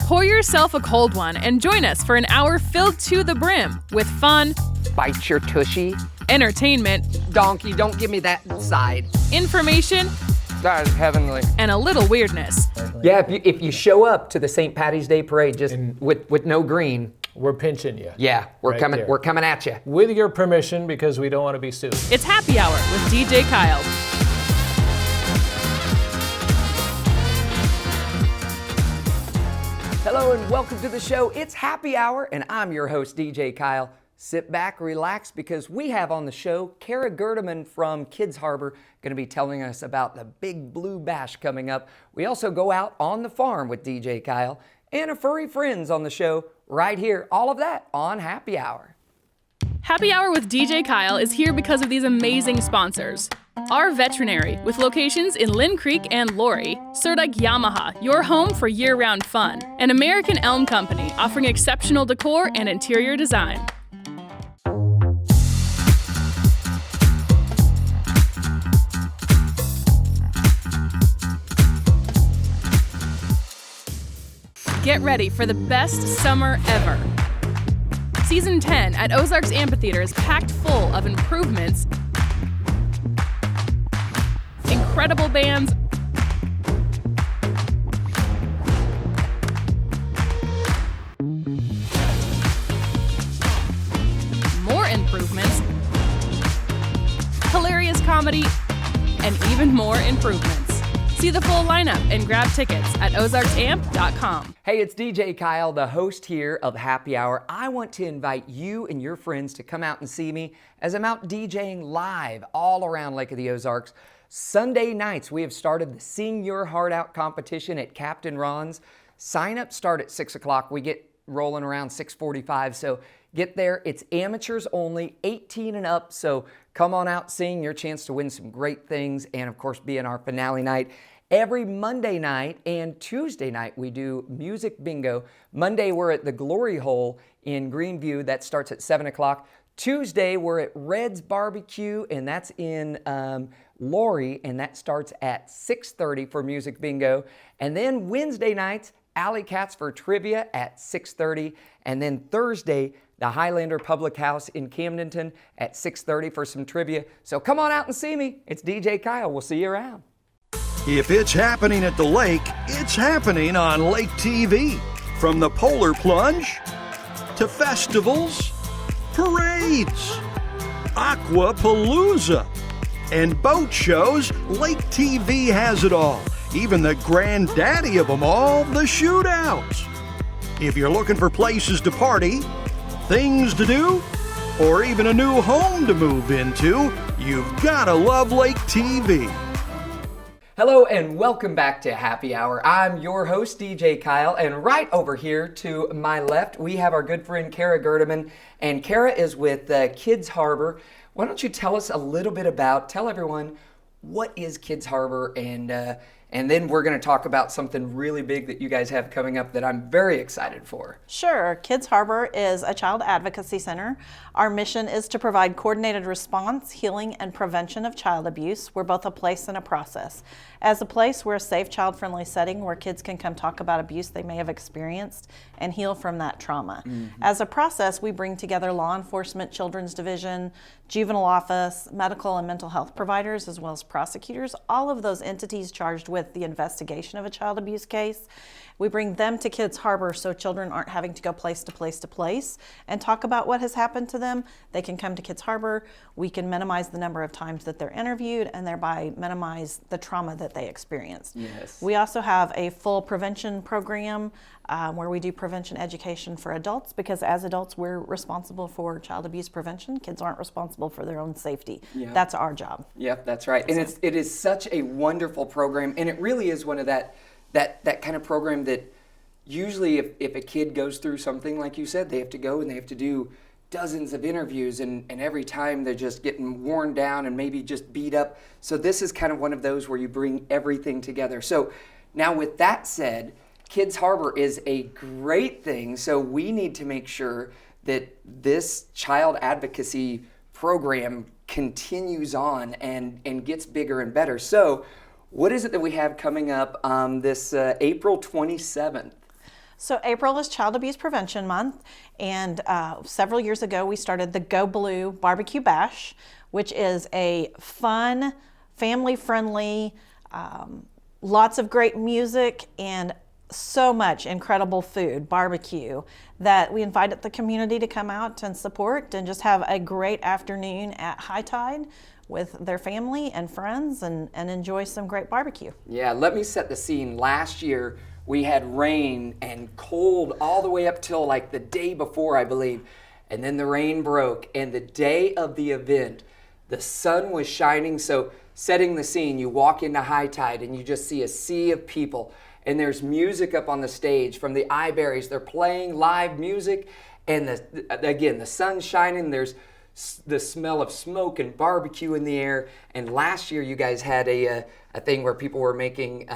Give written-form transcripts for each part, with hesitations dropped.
Pour yourself a cold one and join us for an hour filled to the brim with fun, Bite your tushy. entertainment, Donkey, don't give me that side. information, That is heavenly. and a little weirdness. Yeah, if you show up to the St. Patty's Day parade just with no green, We're pinching you. yeah, we're Right coming. there. We're coming at you. With your permission, because we don't want to be sued. It's Happy Hour with DJ Kyle. Hello and welcome to the show. It's Happy Hour, and I'm your host, DJ Kyle. Sit back, relax, because we have on the show Cara Gerdiman from Kids Harbor going to be telling us about the Big Blue Bash coming up. We also go out on the farm with DJ Kyle and a furry friends on the show right here. All of that on Happy Hour. Happy Hour with DJ Kyle is here because of these amazing sponsors. Our Veterinary, with locations in Lynn Creek and Laurie. Surdike Yamaha, your home for year-round fun. And American Elm Company, offering exceptional decor and interior design. Get ready for the best summer ever. Season 10 at Ozarks Amphitheater is packed full of improvements, incredible bands, more improvements, hilarious comedy, and even more improvements. See the full lineup and grab tickets at ozarksamp.com. Hey, it's DJ Kyle, the host here of Happy Hour. I want to invite you and your friends to come out and see me as I'm out DJing live all around Lake of the Ozarks. Sunday nights, we have started the Sing Your Heart Out competition at Captain Ron's. Sign-ups start at 6 o'clock. We get rolling around 6:45, so get there. It's amateurs only, 18 and up, so come on out, sing, your chance to win some great things, and of course be in our finale night. Every Monday night and Tuesday night, we do music bingo. Monday, we're at the Glory Hole in Greenview. That starts at 7 o'clock. Tuesday, we're at Red's Barbecue, and that's in Laurie, and that starts at 6:30 for music bingo. And then Wednesday nights, Alley Cats for trivia at 6:30. And then Thursday, the Highlander Public House in Camdenton at 6:30 for some trivia. So come on out and see me. It's DJ Kyle. We'll see you around. If it's happening at the lake, it's happening on Lake TV. From the Polar Plunge to festivals, parades, Aquapalooza, and boat shows, Lake TV has it all. Even the granddaddy of them all, the shootouts. If you're looking for places to party, things to do, or even a new home to move into, you've gotta love Lake TV. Hello and welcome back to Happy Hour. I'm your host, DJ Kyle, and right over here to my left, we have our good friend Cara Gerdiman, and Cara is with Kids Harbor. Why don't you tell us a little bit tell everyone what is Kids Harbor, and then we're going to talk about something really big that you guys have coming up that I'm very excited for. Sure. Kids Harbor is a child advocacy center. Our mission is to provide coordinated response, healing, and prevention of child abuse. We're both a place and a process. As a place, we're a safe, child-friendly setting where kids can come talk about abuse they may have experienced and heal from that trauma. As a process, we bring together law enforcement, children's division, juvenile office, medical and mental health providers, as well as prosecutors, all of those entities charged with the investigation of a child abuse case. We bring them to Kids Harbor so children aren't having to go place to place to place and talk about what has happened to them. They can come to Kids Harbor. We can minimize the number of times that they're interviewed and thereby minimize the trauma that they experienced. Yes. We also have a full prevention program where we do prevention education for adults, because as adults we're responsible for child abuse prevention. Kids aren't responsible for their own safety. Yeah. That's our job. Yep, that's right. And it is such a wonderful program, and it really is one of that kind of program that usually if a kid goes through something like you said, they have to go and they have to do dozens of interviews, and every time they're just getting worn down and maybe just beat up. So this is kind of one of those where you bring everything together. So now with that said, Kids Harbor is a great thing, so we need to make sure that this child advocacy program continues on and gets bigger and better. So what is it that we have coming up this April 27th? So April is Child Abuse Prevention Month, and several years ago we started the Go Blue BBQ Bash, which is a fun, family-friendly, lots of great music and so much incredible food, barbecue, that we invited the community to come out and support and just have a great afternoon at high tide with their family and friends and enjoy some great barbecue. Yeah, let me set the scene. Last year, we had rain and cold all the way up till like the day before, I believe. And then the rain broke. And the day of the event, the sun was shining. So setting the scene, you walk into high tide and you just see a sea of people. And there's music up on the stage from the Iberries. They're playing live music. And the sun's shining. There's the smell of smoke and barbecue in the air. And last year, you guys had a thing where people were making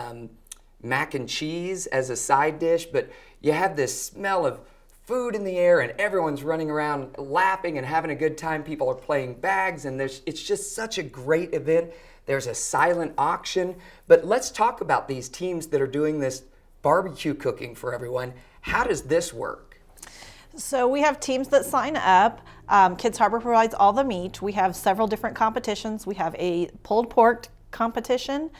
mac and cheese as a side dish, but you have this smell of food in the air and everyone's running around laughing and having a good time. People are playing bags and it's just such a great event. There's a silent auction, but let's talk about these teams that are doing this barbecue cooking for everyone. How does this work? So we have teams that sign up. Kids Harbor provides all the meat. We have several different competitions. We have a pulled pork competition.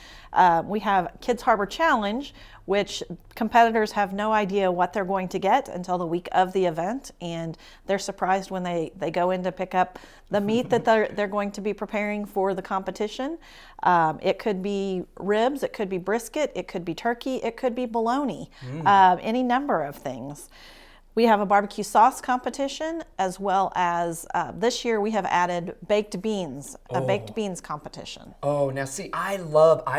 We have Kids Harbor Challenge, which competitors have no idea what they're going to get until the week of the event, and they're surprised when they go in to pick up the meat that they're going to be preparing for the competition. It could be ribs, it could be brisket, it could be turkey, it could be bologna, any number of things. We have a barbecue sauce competition, as well as this year we have added baked beans, a baked beans competition. Oh, now see, I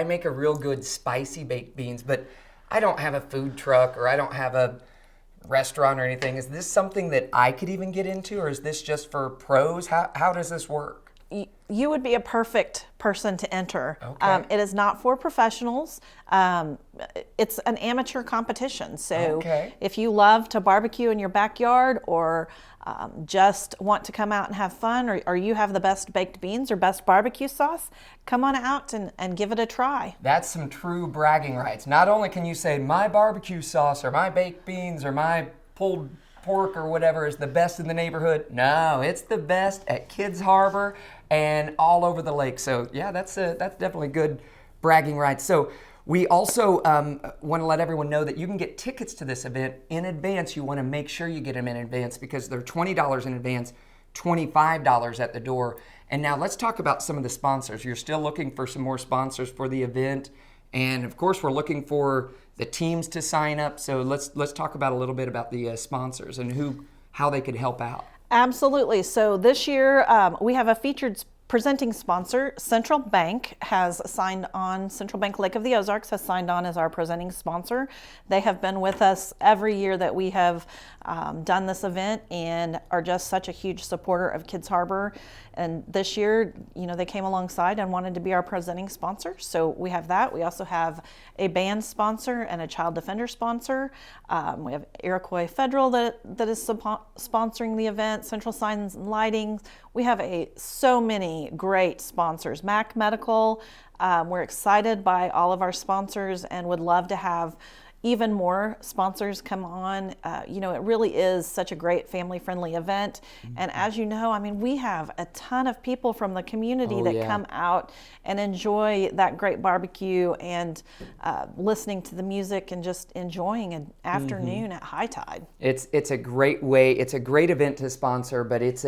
make a real good spicy baked beans, but I don't have a food truck or I don't have a restaurant or anything. Is this something that I could even get into, or is this just for pros? How does this work? You would be a perfect person to enter. Okay. It is not for professionals. It's an amateur competition. So if you love to barbecue in your backyard, or just want to come out and have fun, or you have the best baked beans or best barbecue sauce, come on out and give it a try. That's some true bragging rights. Not only can you say my barbecue sauce or my baked beans or my pulled pork or whatever is the best in the neighborhood. No, it's the best at Kids Harbor and all over the lake. So yeah, that's definitely good bragging rights. So we also want to let everyone know that you can get tickets to this event in advance. You want to make sure you get them in advance because they're $20 in advance, $25 at the door. And now let's talk about some of the sponsors. You're still looking for some more sponsors for the event. And of course, we're looking for the teams to sign up. So let's talk about a little bit about the sponsors and how they could help out. Absolutely. So this year we have a featured presenting sponsor. Central Bank has signed on. Central Bank Lake of the Ozarks has signed on as our presenting sponsor. They have been with us every year that we have done this event and are just such a huge supporter of Kids Harbor. And this year, they came alongside and wanted to be our presenting sponsor. So we have that. We also have a band sponsor and a child defender sponsor. We have Iroquois Federal that is sponsoring the event, Central Signs and Lighting. We have so many great sponsors. Mac Medical. We're excited by all of our sponsors and would love to have even more sponsors come on. It really is such a great family-friendly event. Mm-hmm. And as you know, we have a ton of people from the community that come out and enjoy that great barbecue and listening to the music and just enjoying an afternoon at high tide. It's a great way. It's a great event to sponsor, but it's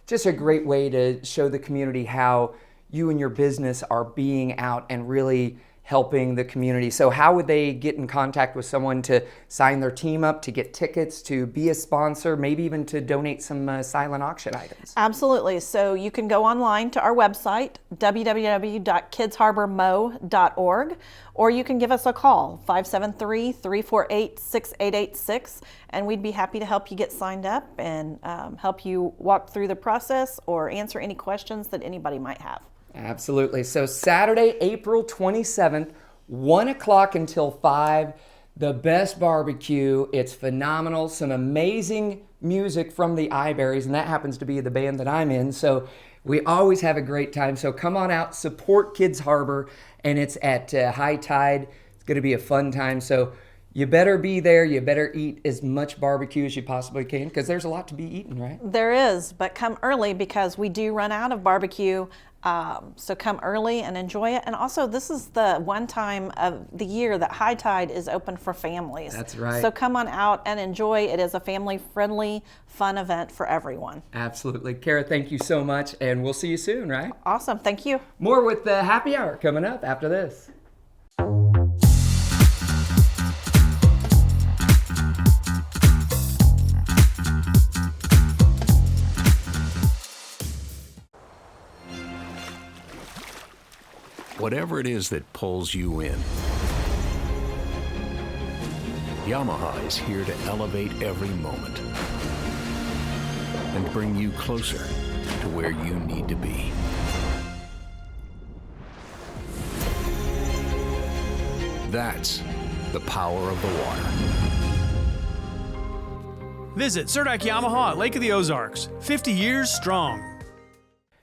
just a great way to show the community how you and your business are being out and really helping the community. So how would they get in contact with someone to sign their team up, to get tickets, to be a sponsor, maybe even to donate some silent auction items? Absolutely. So you can go online to our website, www.kidsharbormo.org, or you can give us a call, 573-348-6886, and we'd be happy to help you get signed up and help you walk through the process or answer any questions that anybody might have. Absolutely. So Saturday, April 27th, 1 o'clock until 5, the best barbecue. It's phenomenal. Some amazing music from the Iberries, and that happens to be the band that I'm in. So we always have a great time. So come on out, support Kids Harbor, and it's at high tide. It's going to be a fun time. So You better be there. You better eat as much barbecue as you possibly can because there's a lot to be eaten, right? There is, but come early because we do run out of barbecue. So come early and enjoy it. And also, this is the one time of the year that High Tide is open for families. That's right. So come on out and enjoy. It is a family-friendly, fun event for everyone. Absolutely. Cara, thank you so much, and we'll see you soon, right? Awesome. Thank you. More with the happy hour coming up after this. Whatever it is that pulls you in, Yamaha is here to elevate every moment and bring you closer to where you need to be. That's the power of the water. Visit Surdak Yamaha at Lake of the Ozarks, 50 years strong.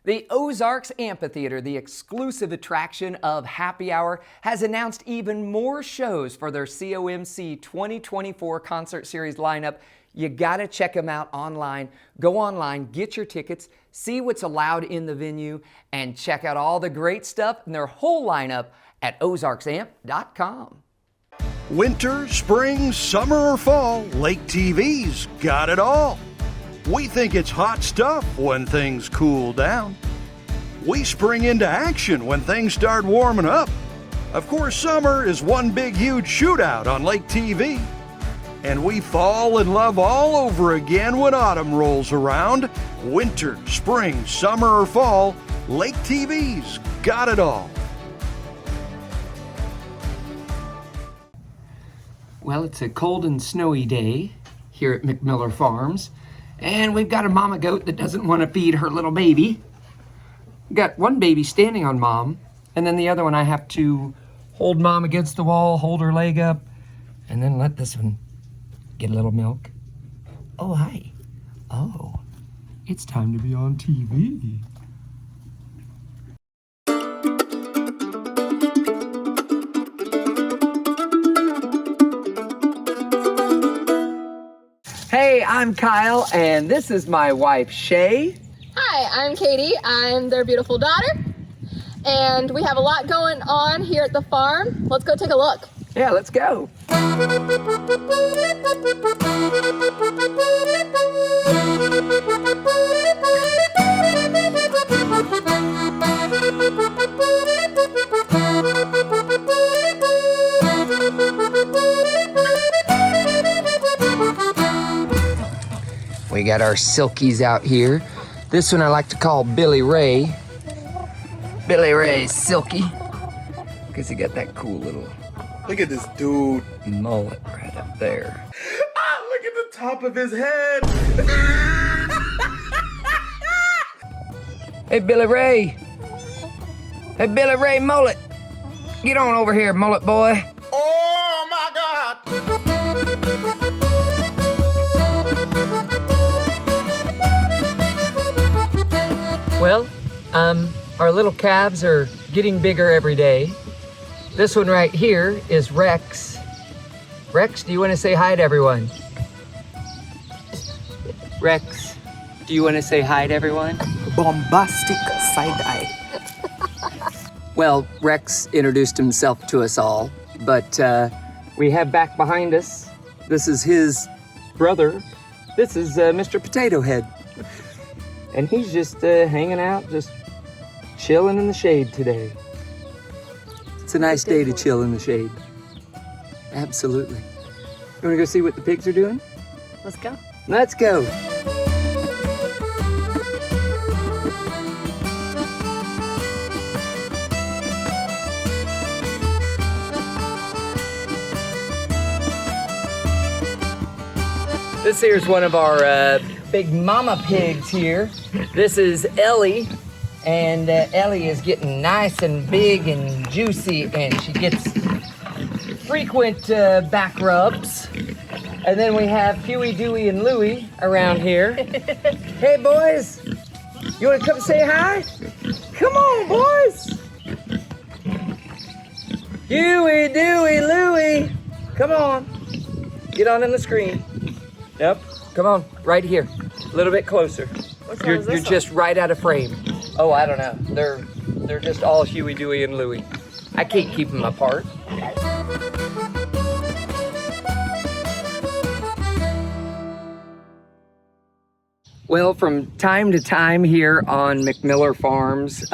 The Ozarks Amphitheater, the exclusive attraction of Happy Hour, has announced even more shows for their COMC 2024 concert series lineup. You gotta check them out online. Go online, get your tickets, see what's allowed in the venue, and check out all the great stuff in their whole lineup at ozarksamp.com. Winter, spring, summer, or fall, Lake TV's got it all. We think it's hot stuff when things cool down. We spring into action when things start warming up. Of course, summer is one big, huge shootout on Lake TV. And we fall in love all over again when autumn rolls around. Winter, spring, summer, or fall, Lake TV's got it all. Well, it's a cold and snowy day here at McMiller Farms. And we've got a mama goat that doesn't want to feed her little baby. We've got one baby standing on mom, and then the other one I have to hold mom against the wall, hold her leg up, and then let this one get a little milk. Oh, hi. Oh, it's time to be on TV. Hey, I'm Kyle, and this is my wife, Shay. Hi, I'm Katie. I'm their beautiful daughter, and we have a lot going on here at the farm. Let's go take a look. Yeah, let's go. We got our silkies out here. This one I like to call Billy Ray. Billy Ray's silky, because he got that cool little Look at this dude. mullet right up there. Ah, look at the top of his head. Hey, Billy Ray. Hey, Billy Ray Mullet. Get on over here, mullet boy. Oh my God. Well, our little calves are getting bigger every day. This one right here is Rex. Rex, do you want to say hi to everyone? Rex, do you want to say hi to everyone? Bombastic side eye. Well, Rex introduced himself to us all, but we have back behind us, this is his brother. This is Mr. Potato Head. And he's just hanging out, just chilling in the shade today. It's a nice day to chill in the shade. Absolutely. You wanna go see what the pigs are doing? Let's go. Let's go. This here's one of our big mama pigs here. This is Ellie, and Ellie is getting nice and big and juicy, and she gets frequent back rubs. And then we have Huey, Dewey, and Louie around here. Hey boys, you wanna come say hi? Come on, boys. Huey, Dewey, Louie, come on. Get on in the screen. Yep. Come on, right here. A little bit closer. You're just right out of frame. Oh, I don't know. They're just all Huey, Dewey, and Louie. I can't keep them apart. Well, from time to time here on McMiller Farms,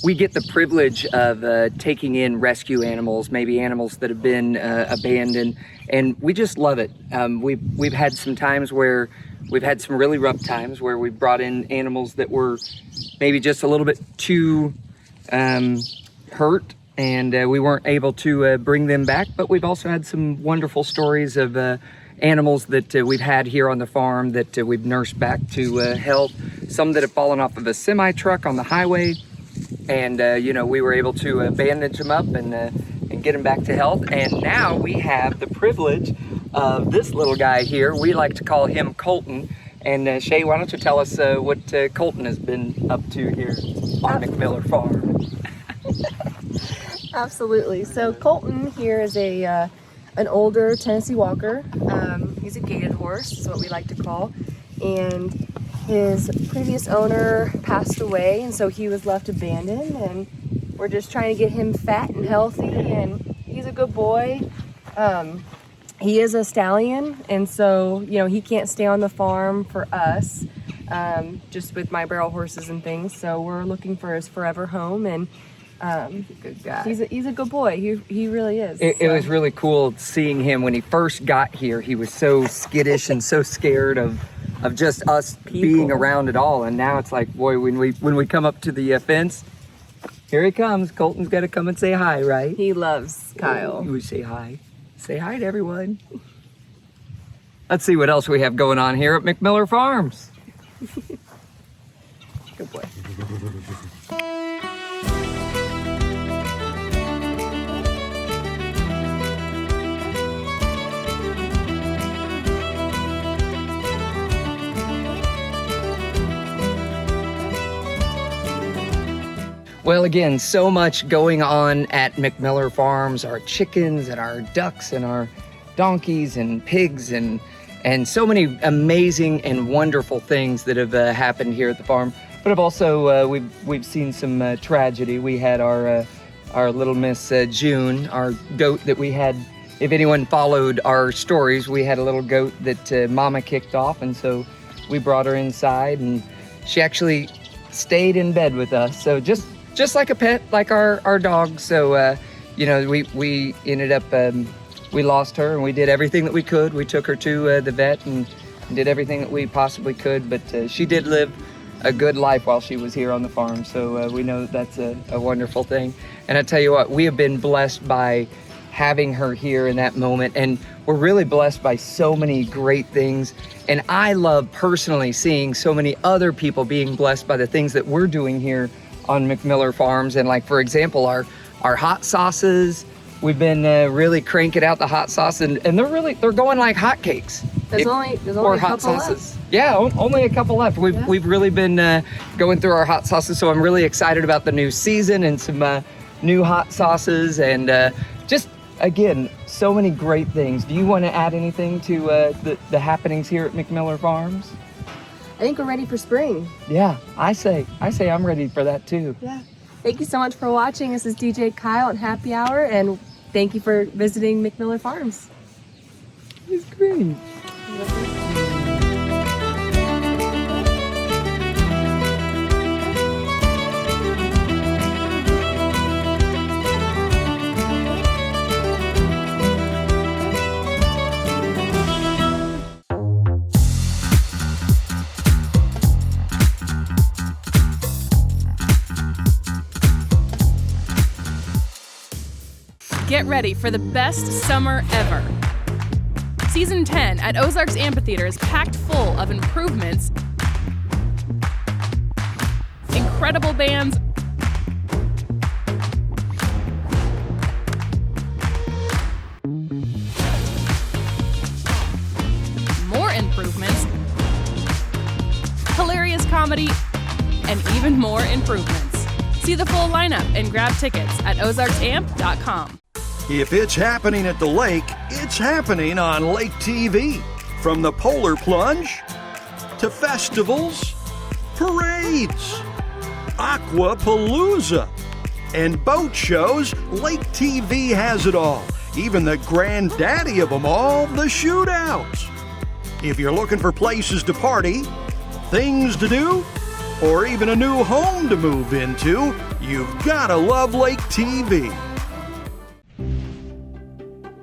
we get the privilege of taking in rescue animals, maybe animals that have been abandoned, and we just love it. We've had some times where we've had some really rough times where we've brought in animals that were maybe just a little bit too hurt, and we weren't able to bring them back, but we've also had some wonderful stories of animals that we've had here on the farm that we've nursed back to health. Some that have fallen off of a semi-truck on the highway, and we were able to bandage them up and get them back to health. And now we have the privilege of this little guy here. We like to call him Colton. And Shay, why don't you tell us what Colton has been up to here on McMiller Farm? Absolutely. So Colton here is an older Tennessee Walker. He's a gaited horse, is what we like to call. And his previous owner passed away, and so he was left abandoned. And we're just trying to get him fat and healthy, and he's a good boy. He is a stallion, and so, he can't stay on the farm for us, just with my barrel horses and things. So we're looking for his forever home, and good guy. He's a good boy. He really is. It was really cool seeing him when he first got here. He was so skittish and so scared of just us being around at all. And now it's like, boy, when we come up to the fence, here he comes. Colton's got to come and say hi, right? He loves Kyle. We say hi. Say hi to everyone. Let's see what else we have going on here at McMiller Farms. Good boy. Well, again, so much going on at McMiller Farms. Our chickens and our ducks and our donkeys and pigs and so many amazing and wonderful things that have happened here at the farm. But have also we've seen some tragedy. We had our little Miss June, our goat that we had. If anyone followed our stories, we had a little goat that Mama kicked off, and so we brought her inside, and she actually stayed in bed with us. So just like a pet, like our dog. So, we ended up, we lost her, and we did everything that we could. We took her to the vet and did everything that we possibly could, but she did live a good life while she was here on the farm. So we know that's a wonderful thing. And I tell you what, we have been blessed by having her here in that moment, and we're really blessed by so many great things. And I love personally seeing so many other people being blessed by the things that we're doing here on McMiller Farms. And like, for example, our hot sauces, we've been really cranking out the hot sauce, and they're going like hotcakes. There's only a couple left. Yeah, only a couple left. We've really been going through our hot sauces, so I'm really excited about the new season and some new hot sauces, and just again, so many great things. Do you want to add anything to the happenings here at McMiller Farms? I think we're ready for spring. Yeah, I say I'm ready for that too. Yeah. Thank you so much for watching. This is DJ Kyle at Happy Hour, and thank you for visiting McMiller Farms. It's great. Get ready for the best summer ever. Season 10 at Ozarks Amphitheater is packed full of improvements, incredible bands, more improvements, hilarious comedy, and even more improvements. See the full lineup and grab tickets at ozarksamp.com. If it's happening at the lake, it's happening on Lake TV. From the polar plunge to festivals, parades, aquapalooza, and boat shows, Lake TV has it all. Even the granddaddy of them all, the shootouts. If you're looking for places to party, things to do, or even a new home to move into, you've gotta love Lake TV.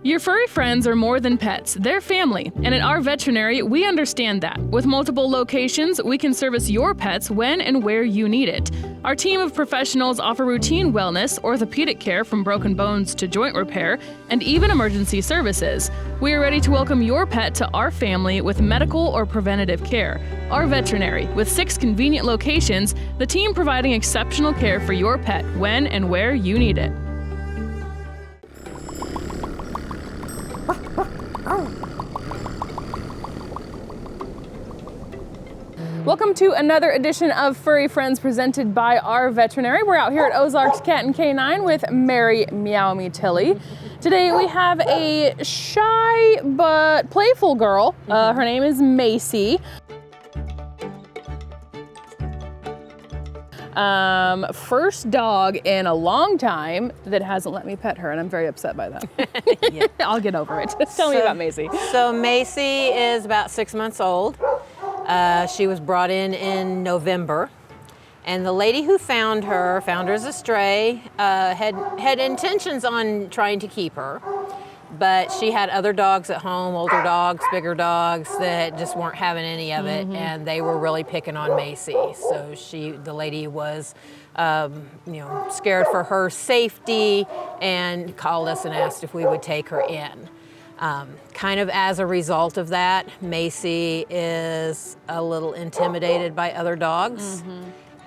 Your furry friends are more than pets, they're family, and at our veterinary, we understand that. With multiple locations, we can service your pets when and where you need it. Our team of professionals offer routine wellness, orthopedic care from broken bones to joint repair, and even emergency services. We are ready to welcome your pet to our family with medical or preventative care. Our veterinary, with 6 convenient locations, the team providing exceptional care for your pet when and where you need it. Welcome to another edition of Furry Friends presented by our veterinary. We're out here at Ozarks Kat and K9 with Mary Meow Me Tilly. Today we have a shy but playful girl. Her name is Macy. First dog in a long time that hasn't let me pet her, and I'm very upset by that. I'll get over it. Tell me about Macy. So Macy is about 6 months old. She was brought in November, and the lady who found her as a stray, had intentions on trying to keep her, but she had other dogs at home, older dogs, bigger dogs, that just weren't having any of it, and they were really picking on Macy. So the lady was, scared for her safety and called us and asked if we would take her in. Kind of as a result of that, Macy is a little intimidated by other dogs,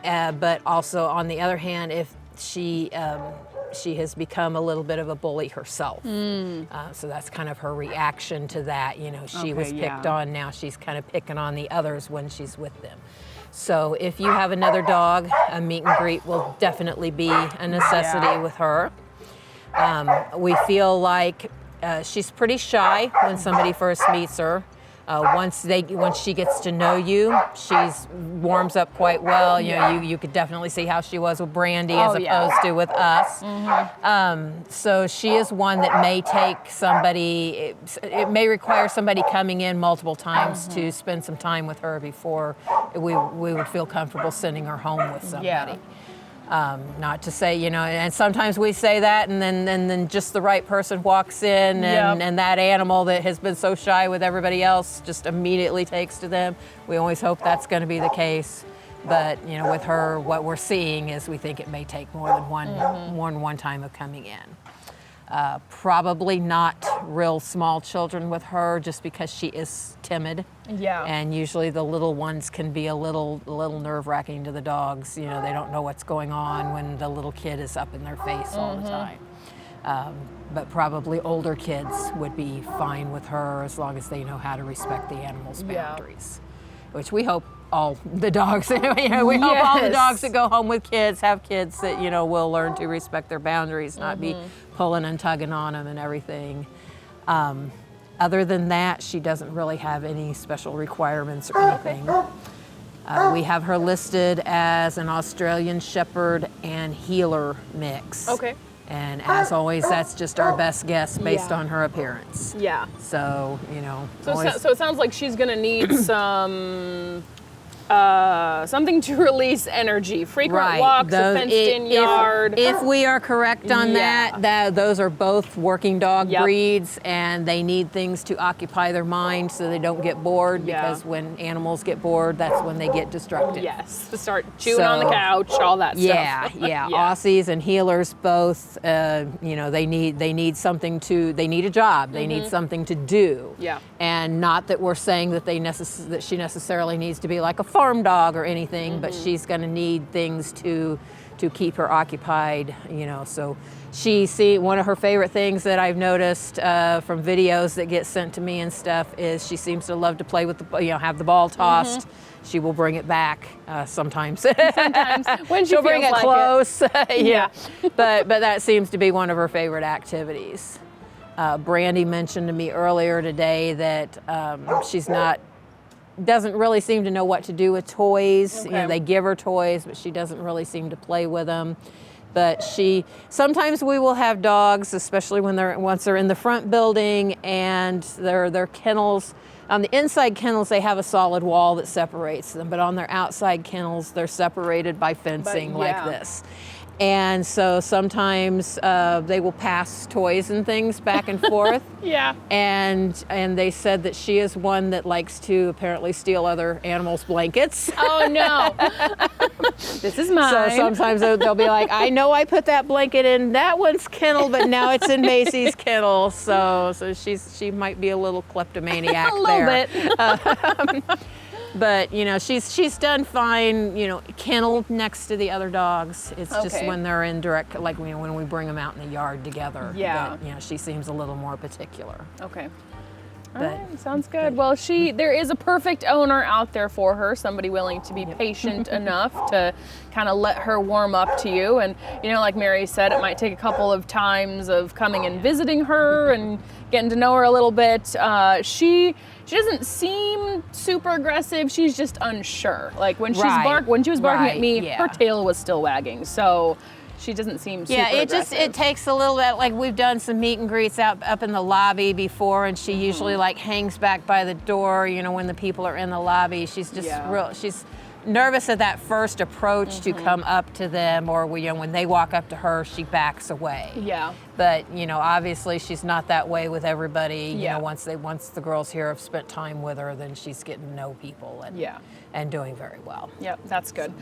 but also on the other hand, if she has become a little bit of a bully herself. So that's kind of her reaction to that. She was picked on, now she's kind of picking on the others when she's with them. So if you have another dog, a meet and greet will definitely be a necessity with her. We feel like she's pretty shy when somebody first meets her. Once she gets to know you, she's warms up quite well. You could definitely see how she was with Brandy as opposed to with us. So she is one that may take somebody. It may require somebody coming in multiple times to spend some time with her before we would feel comfortable sending her home with somebody. Not to say, and sometimes we say that, and then just the right person walks in, and that animal that has been so shy with everybody else just immediately takes to them. We always hope that's going to be the case, but with her, what we're seeing is we think it may take more than one time of coming in. Probably not real small children with her, just because she is timid. And usually the little ones can be a little nerve-wracking to the dogs. They don't know what's going on when the little kid is up in their face all the time. But probably older kids would be fine with her as long as they know how to respect the animal's boundaries, which we hope all the dogs, we hope all the dogs that go home with kids have kids that, will learn to respect their boundaries, not be pulling and tugging on them and everything. Other than that, she doesn't really have any special requirements or anything. We have her listed as an Australian Shepherd and Heeler mix. Okay. And as always, that's just our best guess based on her appearance. So, So it sounds like she's gonna need some something to release energy, frequent walks, a fenced-in yard. If we are correct on that, those are both working dog breeds, and they need things to occupy their mind so they don't get bored, because when animals get bored, that's when they get destructive. To start chewing on the couch, all that stuff. Aussies and Heelers both, they need something to, they need a job, they need something to do. And not that we're saying that that she necessarily needs to be like a farm dog or anything, but she's going to need things to to keep her occupied, you know. So one of her favorite things that I've noticed from videos that get sent to me and stuff is she seems to love to play with the, have the ball tossed. She will bring it back sometimes. Sometimes when she'll bring it like close. Yeah. But that seems to be one of her favorite activities. Brandy mentioned to me earlier today that she's doesn't really seem to know what to do with toys. Okay. You know, they give her toys, but she doesn't really seem to play with them. But sometimes we will have dogs, especially once they're in the front building and their kennels. On the inside kennels, they have a solid wall that separates them, but on their outside kennels, they're separated by fencing like this. And so sometimes they will pass toys and things back and forth. Yeah. And they said that she is one that likes to apparently steal other animals' blankets. Oh no. This is mine. So sometimes they'll be like, I know I put that blanket in that one's kennel, but now it's in Macy's kennel. So she might be a little kleptomaniac a little bit. But you know, she's done fine. You know, kennel next to the other dogs. It's just when they're in direct, like when we bring them out in the yard together. Yeah. That, she seems a little more particular. Okay. All right, sounds good. Well, there is a perfect owner out there for her, somebody willing to be patient enough to kind of let her warm up to you. And, like Mary said, it might take a couple of times of coming and visiting her and getting to know her a little bit. She doesn't seem super aggressive. She's just unsure. Like when she was barking at me, her tail was still wagging. So she doesn't seem super aggressive. It takes a little bit, like we've done some meet and greets up in the lobby before, and she usually like hangs back by the door, when the people are in the lobby. She's just she's nervous at that first approach to come up to them, or when they walk up to her, she backs away. Yeah. But obviously she's not that way with everybody. Once the girls here have spent time with her, then she's getting to know people and doing very well. Yep, that's good.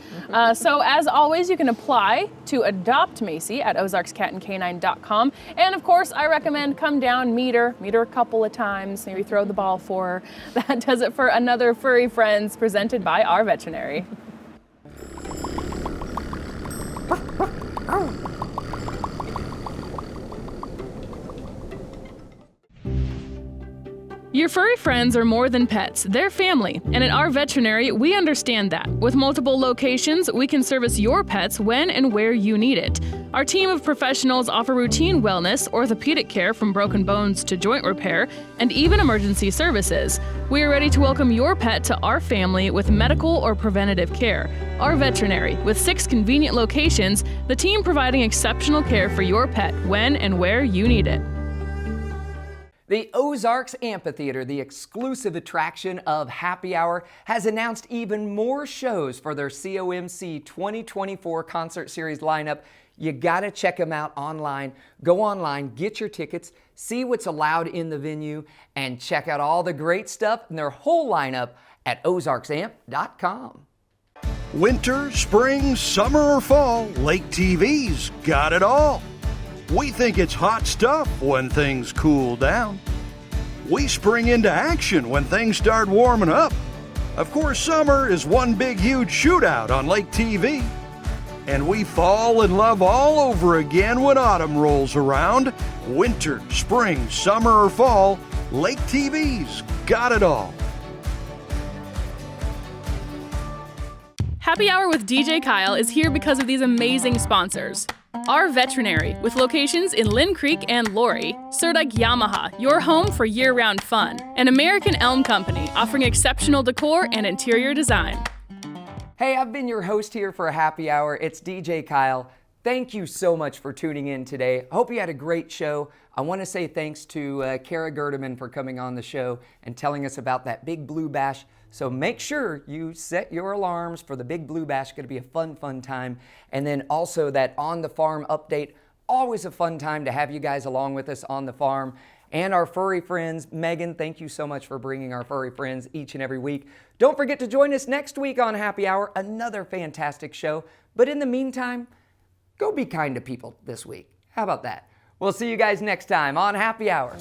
So as always, you can apply to adopt Macy at OzarksKatandK9.com. And of course, I recommend come down, meet her a couple of times, maybe throw the ball for her. That does it for another Furry Friends presented by our veterinary. Your furry friends are more than pets, they're family, and at our veterinary, we understand that. With multiple locations, we can service your pets when and where you need it. Our team of professionals offer routine wellness, orthopedic care from broken bones to joint repair, and even emergency services. We are ready to welcome your pet to our family with medical or preventative care. Our veterinary, with 6 convenient locations, the team providing exceptional care for your pet when and where you need it. The Ozarks Amphitheater, the exclusive attraction of Happy Hour, has announced even more shows for their COMC 2024 concert series lineup. You gotta check them out online. Go online, get your tickets, see what's allowed in the venue, and check out all the great stuff in their whole lineup at OzarksAmp.com. Winter, spring, summer, or fall, Lake TV's got it all. We think it's hot stuff when things cool down. We spring into action when things start warming up. Of course, summer is one big, huge shootout on Lake TV. And we fall in love all over again when autumn rolls around. Winter, spring, summer, or fall, Lake TV's got it all. Happy Hour with DJ Kyle is here because of these amazing sponsors. Our veterinary, with locations in Lynn Creek and Laurie. Surdike Yamaha, your home for year-round fun. And American Elm Company, offering exceptional decor and interior design. Hey, I've been your host here for a Happy Hour. It's DJ Kyle. Thank you so much for tuning in today. I hope you had a great show. I want to say thanks to Cara Gerdiman for coming on the show and telling us about that Big Blue Bash. So make sure you set your alarms for the Big Blue Bash. It's going to be a fun time. And then also that On the Farm update. Always a fun time to have you guys along with us on the farm. And our furry friends, Megan, thank you so much for bringing our furry friends each and every week. Don't forget to join us next week on Happy Hour, another fantastic show. But in the meantime, go be kind to people this week. How about that? We'll see you guys next time on Happy Hour.